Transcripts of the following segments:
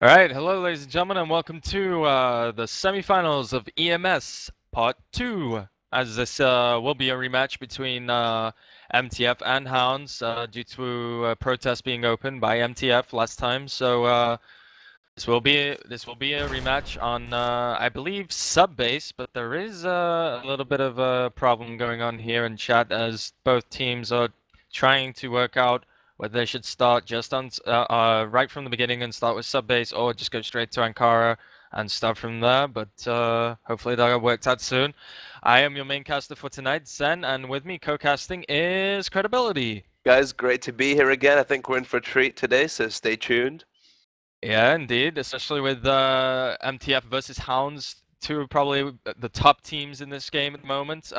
All right, hello, ladies and gentlemen, and welcome to the semifinals of EMS Part 2. As this will be a rematch between MTF and Hounds due to a protest being opened by MTF last time. So this will be a rematch on I believe sub base, but there is a little bit of a problem going on here in chat as both teams are trying to work out whether they should start just on right from the beginning and start with sub base, or just go straight to Ankara and start from there. But hopefully that'll work out soon. I am your main caster for tonight, Zen, and with me co-casting is Credibility. Guys, great to be here again. I think we're in for a treat today, so stay tuned. Yeah, indeed, especially with MTF versus Hounds, two of probably the top teams in this game at the moment.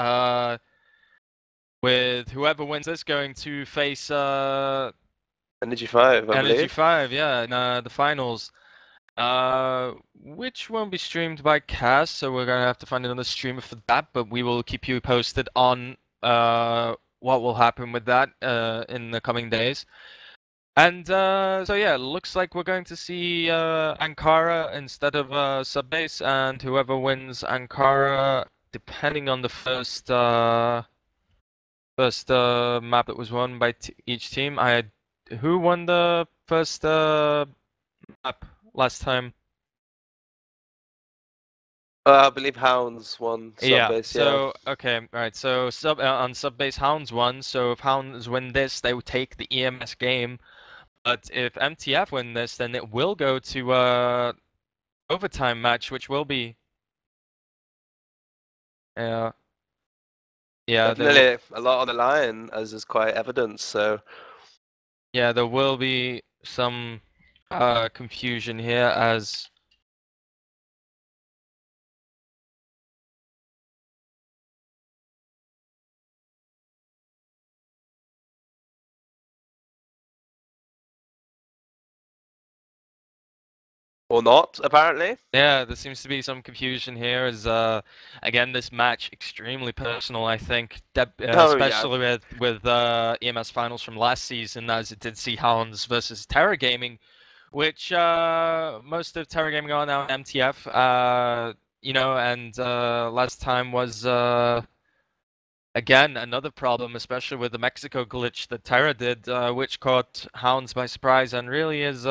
With whoever wins this going to face Energy 5, I Energy believe. 5, yeah, in the finals. Which won't be streamed by Cast, so we're gonna have to find another streamer for that, but we will keep you posted on what will happen with that in the coming days. And so yeah, it looks like we're going to see Ankara instead of Subbase, and whoever wins Ankara, depending on the first map that was won by each team. Who won the first map last time? I believe Hounds won Yeah. Subbase, So okay, right. So on Subbase, Hounds won. So if Hounds win this, they will take the EMS game. But if MTF win this, then it will go to overtime match, which will be yeah, yeah. Definitely a lot on the line, as is quite evident, so... Yeah, there will be some confusion here as Or not, apparently. yeah, there seems to be some confusion here as again this match extremely personal, I think, Oh, yeah. especially with EMS finals from last season, as it did see Hounds versus Terra Gaming, which most of Terra Gaming are now in MTF, and last time was again another problem, especially with the Mexico glitch that Terra did, which caught Hounds by surprise and really is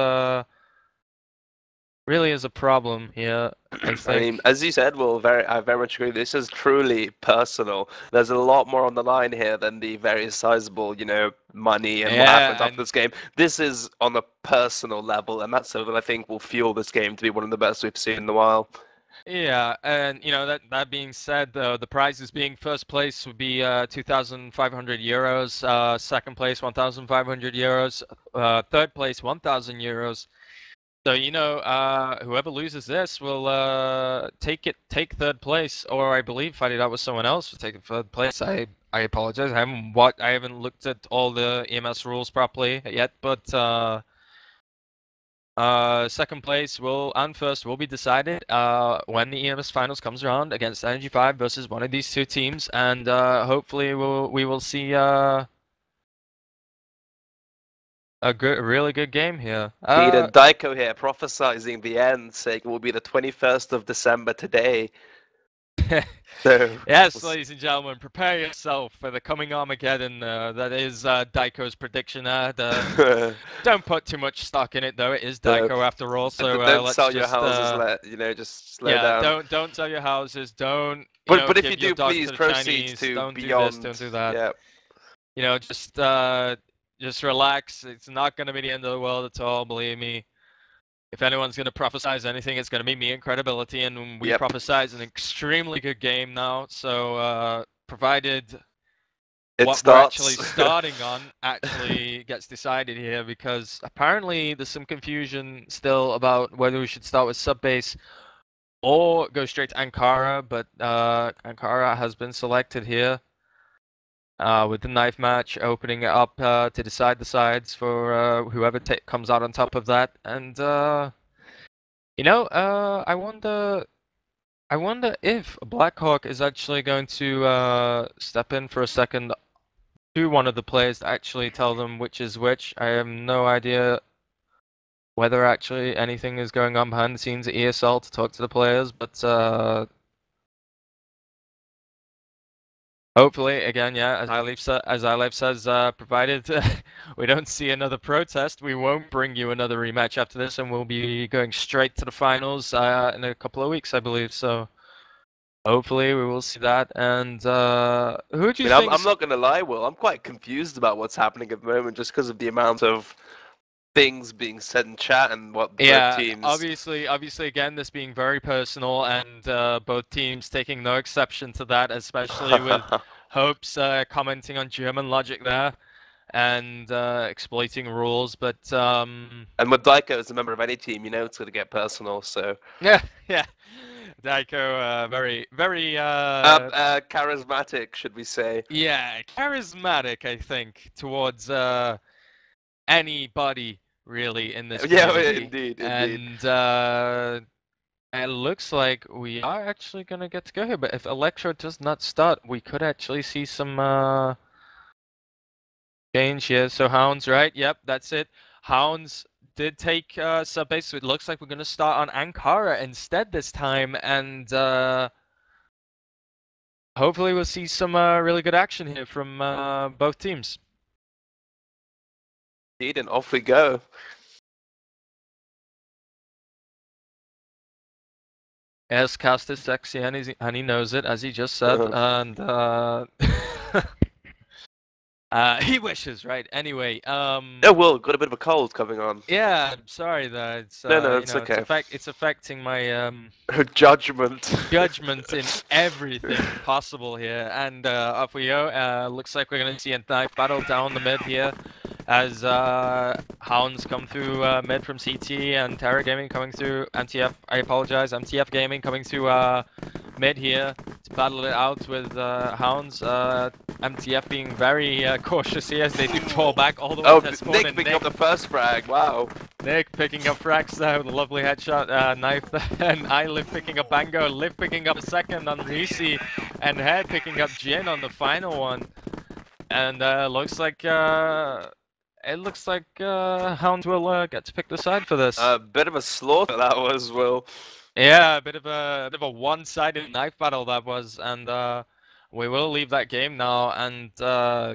a problem here, I I mean, think. as you said, I very much agree. This is truly personal. There's a lot more on the line here than the very sizable, money and what happens Yeah, after this game. This is on a personal level, and that's something I think will fuel this game to be one of the best we've seen in a while. yeah, and that being said, the prizes being first place would be 2,500 euros, second place 1,500 euros, third place 1,000 euros. So whoever loses this will take third place, or I believe fight it out with someone else for taking third place. I apologize. I haven't looked at all the EMS rules properly yet, but second place and first will be decided when the EMS finals comes around against Energy 5 versus one of these two teams, and hopefully we will see a really good game here. Eden Daiko here, prophesizing the end, saying it will be the 21st of December today. So, Yes, ladies and gentlemen, prepare yourself for the coming Armageddon. That is Daiko's prediction. Don't put too much stock in it, though. It is so Daiko after all. So don't let's sell your just houses. Just slow yeah, down. don't sell your houses. Don't But if you give your do, dog please to the proceed Chinese. to Don't do this. Don't beyond. do that. Yeah. Just relax. It's not gonna be the end of the world at all. Believe me. If anyone's going to prophesize anything, it's going to be me and Credibility, and we Yep. prophesize an extremely good game now. So, provided It what we're actually starts. starting on actually gets decided here, because apparently there's some confusion still about whether we should start with Subbase or go straight to Ankara, but Ankara has been selected here. With the knife match opening it up to decide the sides for whoever comes out on top of that, and I wonder if Blackhawk is actually going to step in for a second to one of the players to actually tell them which is which. I have no idea whether actually anything is going on behind the scenes at ESL to talk to the players, but hopefully, again, yeah, as Ileif says, provided we don't see another protest, we won't bring you another rematch after this, and we'll be going straight to the finals in a couple of weeks, I believe. So hopefully we will see that. And who do you think? I'm not gonna lie, Will. I'm quite confused about what's happening at the moment, just because of the amount of things being said in chat and what both teams. Obviously, again, this being very personal, and both teams taking no exception to that, especially with Hopes commenting on German logic there and exploiting rules. But and with Daiko as a member of any team, you know it's gonna get personal. So yeah, Daiko, very charismatic, should we say? Yeah, charismatic, I think, towards anybody really in this community. Indeed. And it looks like we are actually gonna get to go here, but if Electro does not start, we could actually see some change here. So Hounds, right? Yep, that's it. Hounds did take sub base, so it looks like we're gonna start on Ankara instead this time, and hopefully we'll see some really good action here from both teams. Indeed, and off we go. Yes, Cast is sexy, and he knows it, as he just said, and he wishes, right? Anyway, Oh, Will, got a bit of a cold coming on. Yeah, I'm sorry that it's no, it's okay. It's affecting my judgment in everything possible here, and off we go. Looks like we're gonna see a knife battle down the mid here, as Hounds come through mid from CT, and Terra Gaming coming through MTF. I apologize, MTF Gaming coming through mid here to battle it out with Hounds. MTF being very cautious here as they do fall back all the way to spawn. Nick picking up the first frag, wow. Nick picking up frags there with a lovely headshot, knife there, and Liv picking up Bango, Liv picking up a second on Risi, and Head picking up Jin on the final one. And looks like Hounds will get to pick the side for this. A bit of a slaughter that was, Will. Yeah, a bit of a one-sided knife battle that was, and we will leave that game now and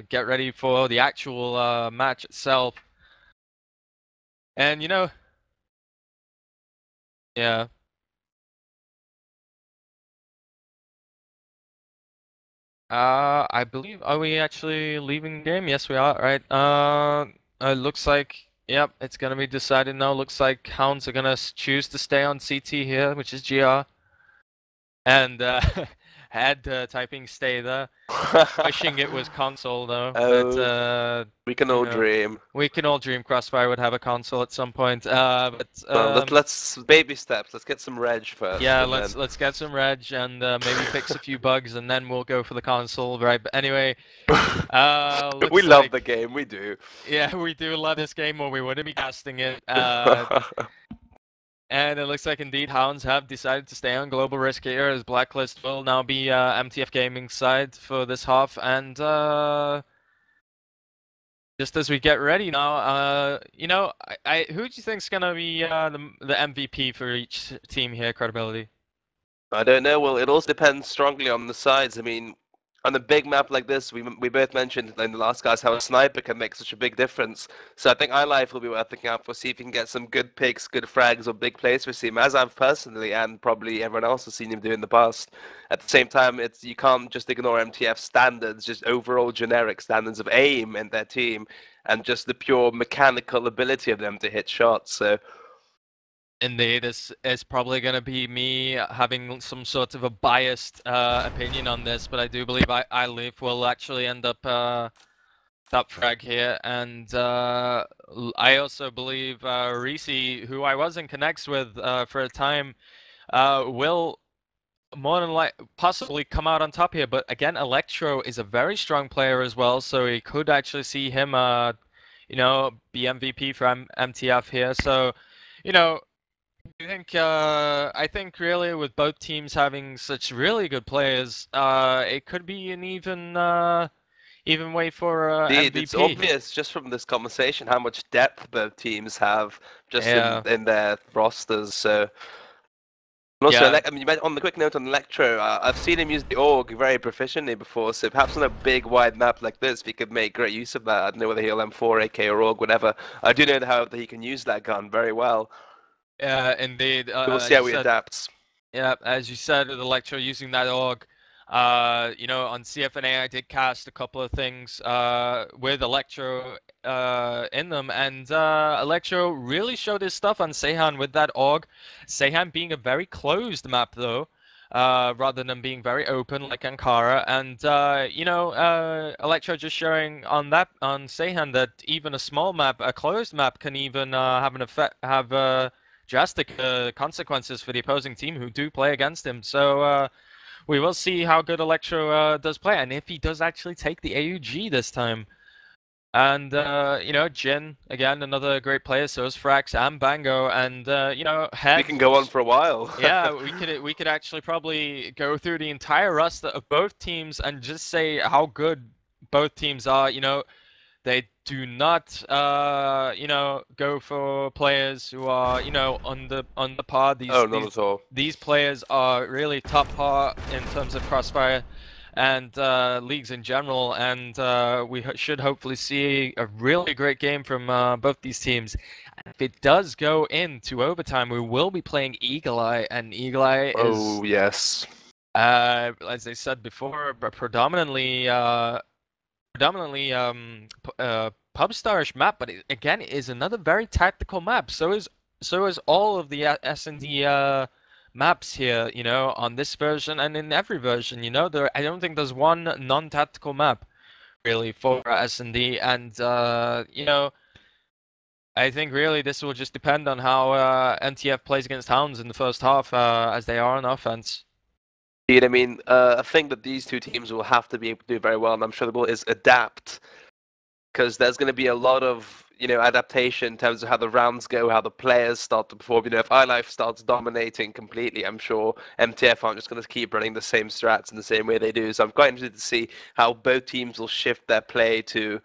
get ready for the actual match itself. And yeah. I believe, are we actually leaving the game? Yes, we are, right? It looks like, yep, it's gonna be decided now. Looks like Hounds are gonna choose to stay on CT here, which is GR. And Head typing stay there. Wishing it was console though. But we can all dream. We can all dream Crossfire would have a console at some point. But let's baby steps. Let's get some reg first. Yeah, let's get some reg and maybe fix a few bugs, and then we'll go for the console, right? But anyway, we love the game. We do. Yeah, we do love this game, or we wouldn't be casting it. And it looks like indeed Hounds have decided to stay on Global Risk here, as Blacklist will now be MTF Gaming's side for this half. And just as we get ready now, who do you think's gonna be the MVP for each team here, Credibility? I don't know. Well, it also depends strongly on the sides. I mean, on a big map like this, we both mentioned in the last guys how a sniper can make such a big difference. So I think iLife will be worth looking out for, see if he can get some good picks, good frags, or big plays for him, as I've personally and probably everyone else has seen him do in the past. At the same time, you can't just ignore MTF standards, just overall generic standards of aim in their team, and just the pure mechanical ability of them to hit shots. So. Indeed, it's probably going to be me having some sort of a biased opinion on this, but I do believe iLive will actually end up top frag here, and I also believe Risi, who I was in connects with for a time, will more than possibly come out on top here. But again, Electro is a very strong player as well, so we could actually see him, be MVP for MTF here. So, I think really with both teams having such really good players, it could be an even wait for Indeed, it's MVP. obvious just from this conversation how much depth both teams have just Yeah. in their rosters. So, and also, Yeah. I mean, on the quick note on Electro, I've seen him use the Org very proficiently before. So perhaps on a big wide map like this, he could make great use of that. I don't know whether he'll M4, AK, or Org, whatever. I do know, however, that he can use that gun very well. Yeah, indeed. We'll see As how you he said, adapts. yeah, as you said with Electro using that org, you know, on CFNA I did cast a couple of things with Electro in them, and Electro really showed his stuff on Seihan with that org. Seihan being a very closed map though, rather than being very open like Ankara, and you know, Electro just showing on Seihan that even a small map, a closed map, can even have an effect, have drastic consequences for the opposing team who do play against him. So we will see how good Electro does play, and if he does actually take the AUG this time. And you know, Jin again, another great player. So is Frax and Bango, and you know, We can go on for a while. yeah, we could actually probably go through the entire roster of both teams and just say how good both teams are. You know, they do not, you know, go for players who are, you know, on the par. Oh, not at all. These players are really top par in terms of Crossfire and leagues in general, and we should hopefully see a really great game from both these teams. If it does go into overtime, we will be playing Eagle Eye, and Eagle Eye is, Oh, yes. as I said before, predominantly pub-starish map, but it, again, is another very tactical map. So is all of the S&D maps here, you know, on this version and in every version. You know, I don't think there's one non-tactical map really for S&D, and you know, I think really this will just depend on how MTF plays against Hounds in the first half, as they are on offense. Indeed, I mean, a thing that these two teams will have to be able to do very well, and I'm sure they will, is adapt. Because there's going to be a lot of, you know, adaptation in terms of how the rounds go, how the players start to perform. You know, if iLife starts dominating completely, I'm sure MTF aren't just going to keep running the same strats in the same way they do. So I'm quite interested to see how both teams will shift their play to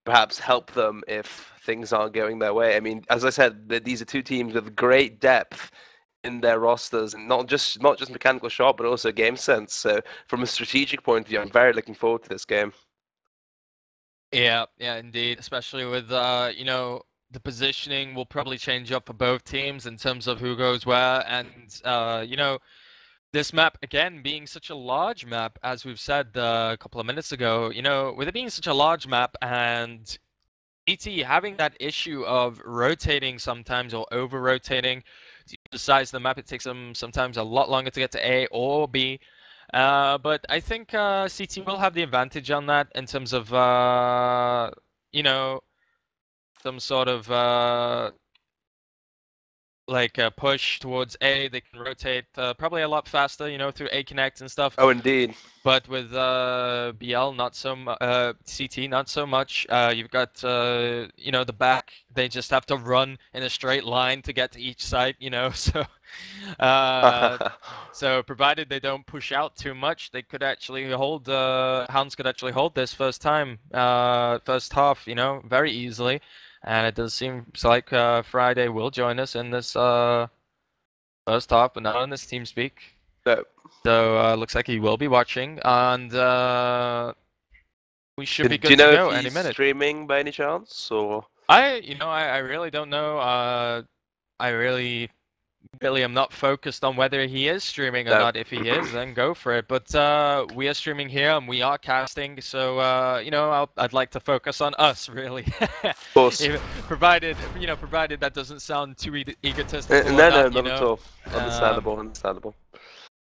perhaps help them if things aren't going their way. I mean, as I said, these are two teams with great depth in their rosters, and not just mechanical shot, but also game sense. So from a strategic point of view, I'm very looking forward to this game. Yeah, yeah, indeed. Especially with you know, the positioning will probably change up for both teams in terms of who goes where, and you know, this map again being such a large map, as we've said a couple of minutes ago. You know, with it being such a large map and ET having that issue of rotating sometimes or over rotating due to the size of the map, it takes them sometimes a lot longer to get to A or B. But I think CT will have the advantage on that in terms of, you know, some sort of like a push towards A. They can rotate probably a lot faster, you know, through A Connect and stuff. Oh, indeed. But with BL, not so CT, not so much. You've got you know, the back. They just have to run in a straight line to get to each site, you know. So provided they don't push out too much, they could actually hold. Hounds could actually hold this first half, you know, very easily. And it does seem like Friday will join us in this first half, but not on this TeamSpeak. No. So looks like he will be watching, and we should be Do you good to know go if any he's minute. streaming by any chance, or? I really don't know. I really am not focused on whether he is streaming or No. not. If he is, then go for it. But we are streaming here and we are casting, so you know, I'd like to focus on us really. Of course. Provided that doesn't sound too egotistical. No, Or no, not, you not at know. all. Understandable, understandable.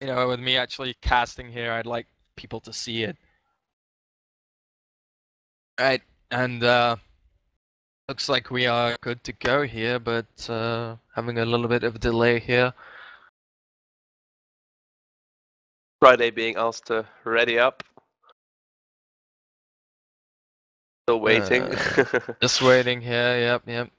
You know, with me actually casting here, I'd like people to see it. Right, and looks like we are good to go here, but having a little bit of a delay here. Friday being asked to ready up. Still waiting. Just waiting here, yep.